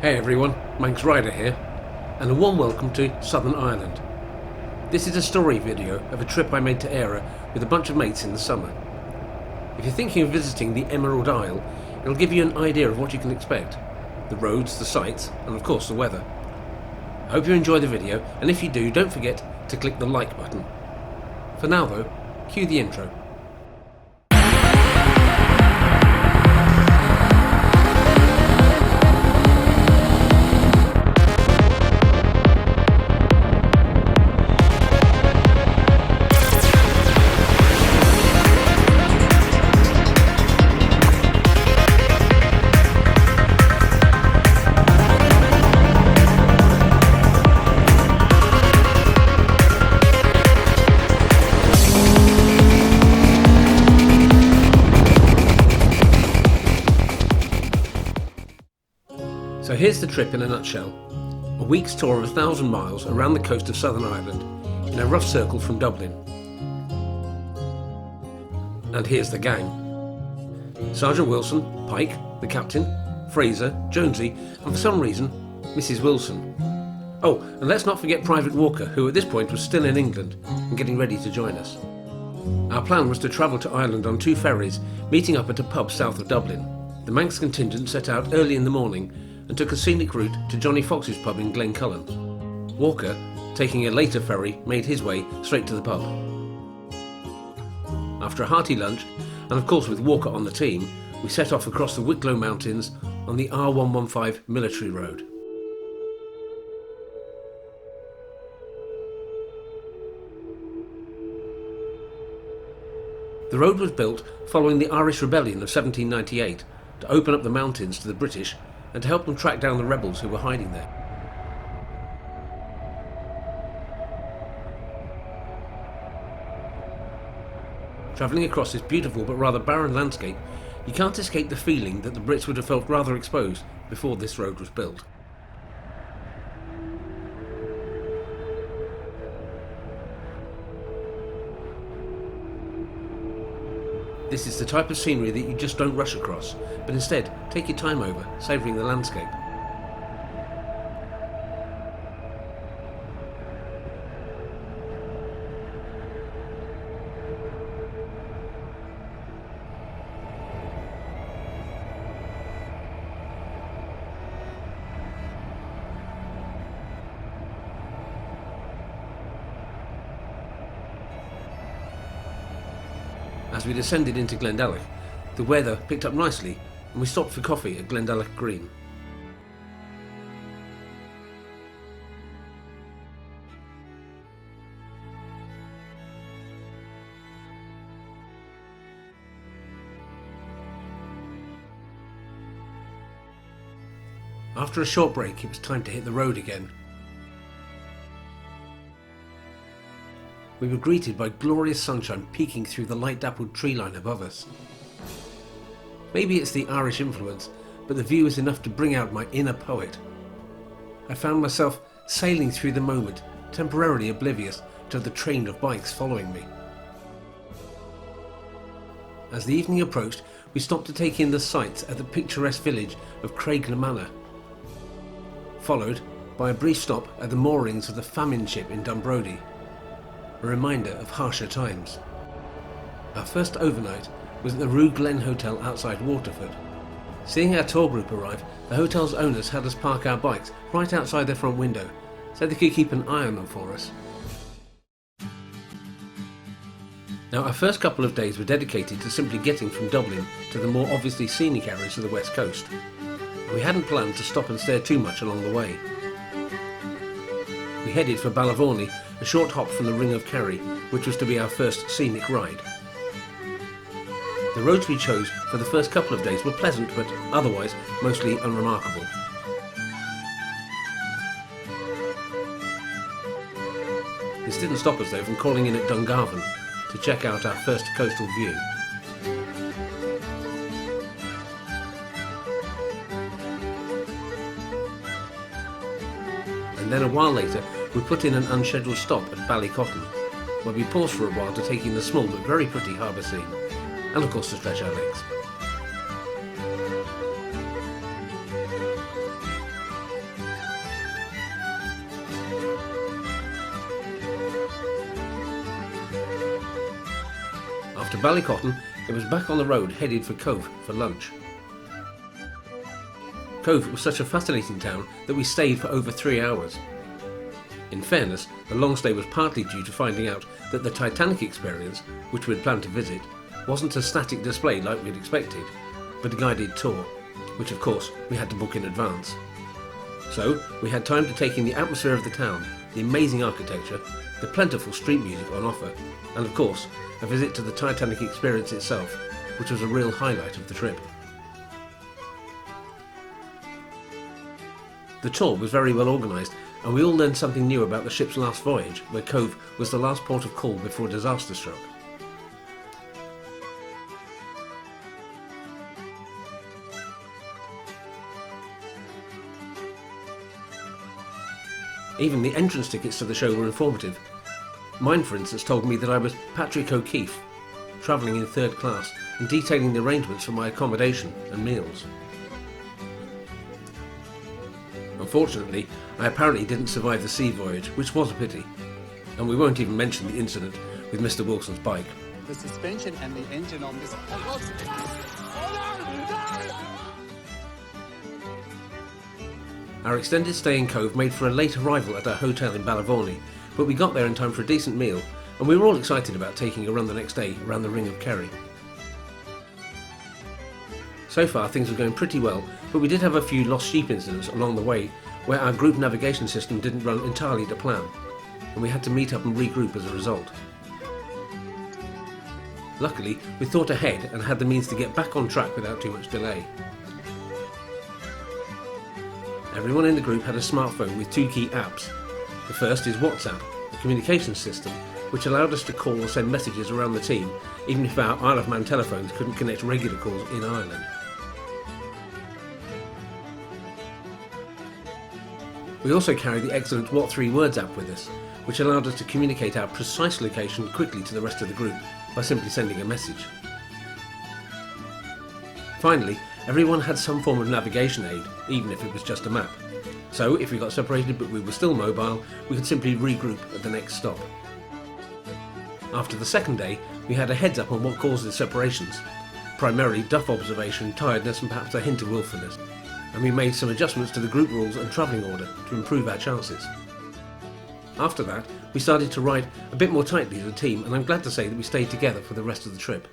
Hey everyone, Manx Rider here, and a warm welcome to Southern Ireland. This is a story video of a trip I made to Éire with a bunch of mates in the summer. If you're thinking of visiting the Emerald Isle, it'll give you an idea of what you can expect. The roads, the sights, and of course the weather. I hope you enjoy the video, and if you do, don't forget to click the like button. For now though, cue the intro. So here's the trip in a nutshell. A week's tour of 1,000 miles around the coast of Southern Ireland in a rough circle from Dublin. And here's the gang. Sergeant Wilson, Pike, the captain, Fraser, Jonesy, and for some reason, Mrs. Wilson. Oh, and let's not forget Private Walker, who at this point was still in England and getting ready to join us. Our plan was to travel to Ireland on 2 ferries, meeting up at a pub south of Dublin. The Manx contingent set out early in the morning and took a scenic route to Johnny Fox's pub in Glencullen. Walker, taking a later ferry, made his way straight to the pub. After a hearty lunch, and of course with Walker on the team, we set off across the Wicklow mountains on the R115 military road. The road was built following the Irish Rebellion of 1798 to open up the mountains to the British and to help them track down the rebels who were hiding there. Travelling across this beautiful but rather barren landscape, you can't escape the feeling that the Brits would have felt rather exposed before this road was built. This is the type of scenery that you just don't rush across, but instead take your time over, savouring the landscape. As we descended into Glendalough, the weather picked up nicely and we stopped for coffee at Glendalough Green. After a short break, it was time to hit the road again. We were greeted by glorious sunshine peeking through the light-dappled tree line above us. Maybe it's the Irish influence, but the view is enough to bring out my inner poet. I found myself sailing through the moment, temporarily oblivious to the train of bikes following me. As the evening approached, we stopped to take in the sights at the picturesque village of Craignamanagh, followed by a brief stop at the moorings of the famine ship in Dunbrody, a reminder of harsher times. Our first overnight was at the Rue Glen Hotel outside Waterford. Seeing our tour group arrive, the hotel's owners had us park our bikes right outside their front window, so they could keep an eye on them for us. Now, our first couple of days were dedicated to simply getting from Dublin to the more obviously scenic areas of the west coast. We hadn't planned to stop and stare too much along the way. We headed for Balavorney, a short hop from the Ring of Kerry, which was to be our first scenic ride. The roads we chose for the first couple of days were pleasant, but otherwise mostly unremarkable. This didn't stop us though from calling in at Dungarvan to check out our first coastal view. And then a while later we put in an unscheduled stop at Ballycotton, where we paused for a while to take in the small but very pretty harbour scene, and of course to stretch our legs. After Ballycotton, it was back on the road headed for Cove for lunch. Cove was such a fascinating town that we stayed for over 3 hours. In fairness, the long stay was partly due to finding out that the Titanic experience, which we'd planned to visit, wasn't a static display like we'd expected, but a guided tour, which of course we had to book in advance. So we had time to take in the atmosphere of the town, the amazing architecture, the plentiful street music on offer, and of course a visit to the Titanic experience itself, which was a real highlight of the trip. The tour was very well organised, and we all learned something new about the ship's last voyage, where Cove was the last port of call before disaster struck. Even the entrance tickets to the show were informative. Mine, for instance, told me that I was Patrick O'Keefe, travelling in 3rd class and detailing the arrangements for my accommodation and meals. Unfortunately, I apparently didn't survive the sea voyage, which was a pity. And we won't even mention the incident with Mr. Wilson's bike. The suspension and the engine on this... Our extended stay in Cove made for a late arrival at our hotel in Ballyvorney, but we got there in time for a decent meal, and we were all excited about taking a run the next day around the Ring of Kerry. So far things were going pretty well, but we did have a few lost sheep incidents along the way where our group navigation system didn't run entirely to plan, and we had to meet up and regroup as a result. Luckily, we thought ahead and had the means to get back on track without too much delay. Everyone in the group had a smartphone with 2 key apps. The first is WhatsApp, a communications system which allowed us to call or send messages around the team, even if our Isle of Man telephones couldn't connect regular calls in Ireland. We also carried the excellent What 3 Words app with us, which allowed us to communicate our precise location quickly to the rest of the group by simply sending a message. Finally, everyone had some form of navigation aid, even if it was just a map. So if we got separated but we were still mobile, we could simply regroup at the next stop. After the second day, we had a heads up on what causes separations, primarily duff observation, tiredness and perhaps a hint of willfulness, and we made some adjustments to the group rules and travelling order to improve our chances. After that, we started to ride a bit more tightly as a team, and I'm glad to say that we stayed together for the rest of the trip.